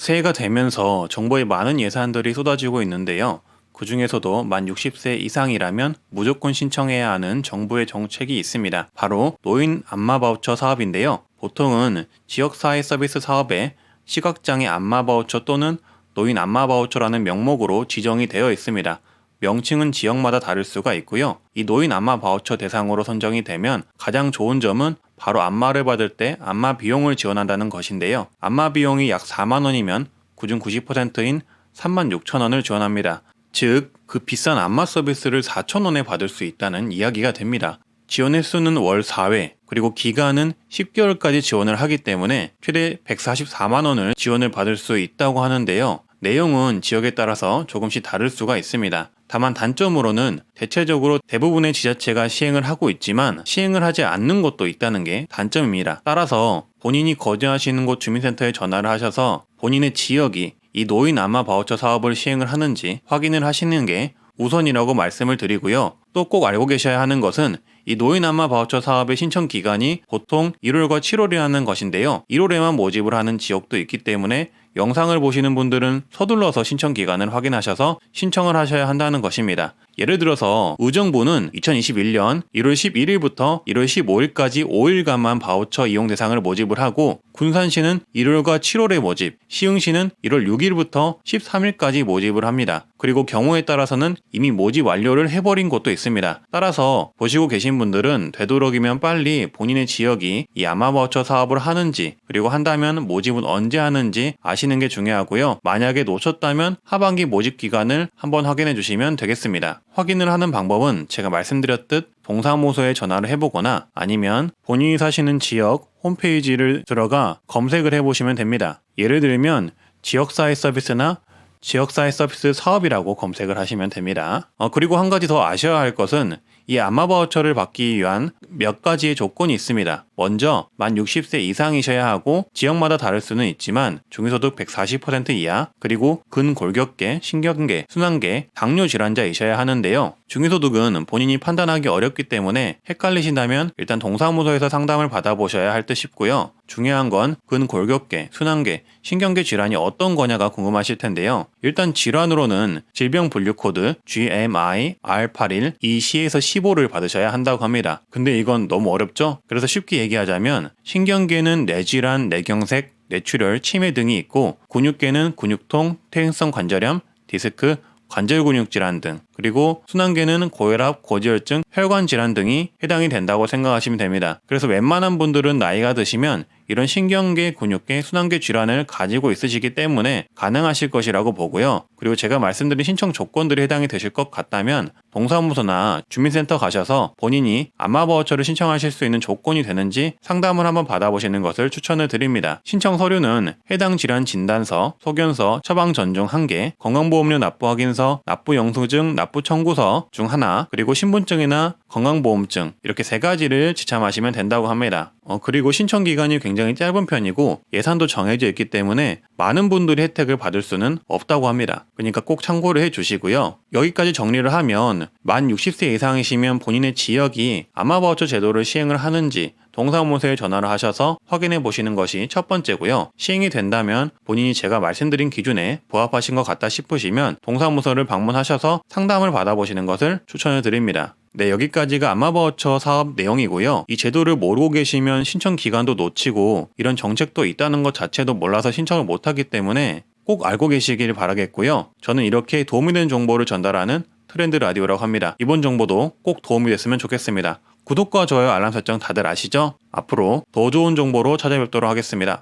새해가 되면서 정부의 많은 예산들이 쏟아지고 있는데요. 그 중에서도 만 60세 이상이라면 무조건 신청해야 하는 정부의 정책이 있습니다. 바로 노인 안마 바우처 사업인데요. 보통은 지역사회 서비스 사업에 시각장애 안마 바우처 또는 노인 안마 바우처라는 명목으로 지정이 되어 있습니다. 명칭은 지역마다 다를 수가 있고요. 이 노인 안마 바우처 대상으로 선정이 되면 가장 좋은 점은 바로 안마를 받을 때 안마 비용을 지원한다는 것인데요. 안마 비용이 약 4만 원이면 그중 90%인 3만 6천 원을 지원합니다. 즉, 그 비싼 안마 서비스를 4천 원에 받을 수 있다는 이야기가 됩니다. 지원 횟수는 월 4회, 그리고 기간은 10개월까지 지원을 하기 때문에 최대 144만 원을 지원을 받을 수 있다고 하는데요. 내용은 지역에 따라서 조금씩 다를 수가 있습니다. 다만 단점으로는 대체적으로 대부분의 지자체가 시행을 하고 있지만 시행을 하지 않는 곳도 있다는 게 단점입니다. 따라서 본인이 거주하시는 곳 주민센터에 전화를 하셔서 본인의 지역이 이 노인 안마 바우처 사업을 시행을 하는지 확인을 하시는 게 우선이라고 말씀을 드리고요. 또 꼭 알고 계셔야 하는 것은 이 노인 안마 바우처 사업의 신청 기간이 보통 1월과 7월이라는 것인데요. 1월에만 모집을 하는 지역도 있기 때문에 영상을 보시는 분들은 서둘러서 신청 기간을 확인하셔서 신청을 하셔야 한다는 것입니다. 예를 들어서 의정부는 2021년 1월 11일부터 1월 15일까지 5일간만 바우처 이용 대상을 모집을 하고 군산시는 1월과 7월에 모집, 시흥시는 1월 6일부터 13일까지 모집을 합니다. 그리고 경우에 따라서는 이미 모집 완료를 해버린 곳도 있습니다. 따라서 보시고 계신 분들은 되도록이면 빨리 본인의 지역이 이 안마 바우처 사업을 하는지 그리고 한다면 모집은 언제 하는지 아시는 게 중요하고요. 만약에 놓쳤다면 하반기 모집 기간을 한번 확인해 주시면 되겠습니다. 확인을 하는 방법은 제가 말씀드렸듯 동사무소에 전화를 해보거나 아니면 본인이 사시는 지역 홈페이지를 들어가 검색을 해보시면 됩니다. 예를 들면 지역사회 서비스나 지역사회 서비스 사업이라고 검색을 하시면 됩니다. 그리고 한 가지 더 아셔야 할 것은 이 안마 바우처를 받기 위한 몇 가지의 조건이 있습니다. 먼저 만 60세 이상이셔야 하고 지역마다 다를 수는 있지만 중위소득 140% 이하, 그리고 근골격계, 신경계, 순환계, 당뇨 질환자이셔야 하는데요. 중위소득은 본인이 판단하기 어렵기 때문에 헷갈리신다면 일단 동사무소에서 상담을 받아보셔야 할 듯 싶고요. 중요한 건 근골격계, 순환계, 신경계 질환이 어떤 거냐가 궁금하실 텐데요. 일단 질환으로는 질병분류코드 GMI R81 EC에서 15를 받으셔야 한다고 합니다. 근데 이건 너무 어렵죠? 그래서 쉽게 얘기하자면 신경계는 뇌질환, 뇌경색, 뇌출혈, 치매 등이 있고 근육계는 근육통, 퇴행성 관절염, 디스크, 관절근육 질환 등, 그리고 순환계는 고혈압, 고지혈증, 혈관 질환 등이 해당이 된다고 생각하시면 됩니다. 그래서 웬만한 분들은 나이가 드시면 이런 신경계, 근육계, 순환계 질환을 가지고 있으시기 때문에 가능하실 것이라고 보고요. 그리고 제가 말씀드린 신청 조건들이 해당이 되실 것 같다면 동사무소나 주민센터 가셔서 본인이 안마 바우처를 신청하실 수 있는 조건이 되는지 상담을 한번 받아보시는 것을 추천을 드립니다. 신청 서류는 해당 질환 진단서, 소견서, 처방 전종 1개, 건강보험료 납부 확인서, 납부 영수증, 납부 청구서 중 하나, 그리고 신분증이나 건강보험증, 이렇게 3가지를 지참하시면 된다고 합니다. 그리고 신청 기간이 굉장히 짧은 편이고 예산도 정해져 있기 때문에 많은 분들이 혜택을 받을 수는 없다고 합니다. 그러니까 꼭 참고를 해주시고요. 여기까지 정리를 하면 만 60세 이상이시면 본인의 지역이 안마 바우처 제도를 시행을 하는지 동사무소에 전화를 하셔서 확인해 보시는 것이 첫 번째고요. 시행이 된다면 본인이 제가 말씀드린 기준에 부합하신 것 같다 싶으시면 동사무소를 방문하셔서 상담을 받아보시는 것을 추천을 드립니다. 네, 여기까지가 안마 바우처 사업 내용이고요. 이 제도를 모르고 계시면 신청 기간도 놓치고 이런 정책도 있다는 것 자체도 몰라서 신청을 못하기 때문에 꼭 알고 계시길 바라겠고요. 저는 이렇게 도움이 되는 정보를 전달하는 트렌드 라디오라고 합니다. 이번 정보도 꼭 도움이 됐으면 좋겠습니다. 구독과 좋아요, 알람 설정 다들 아시죠? 앞으로 더 좋은 정보로 찾아뵙도록 하겠습니다.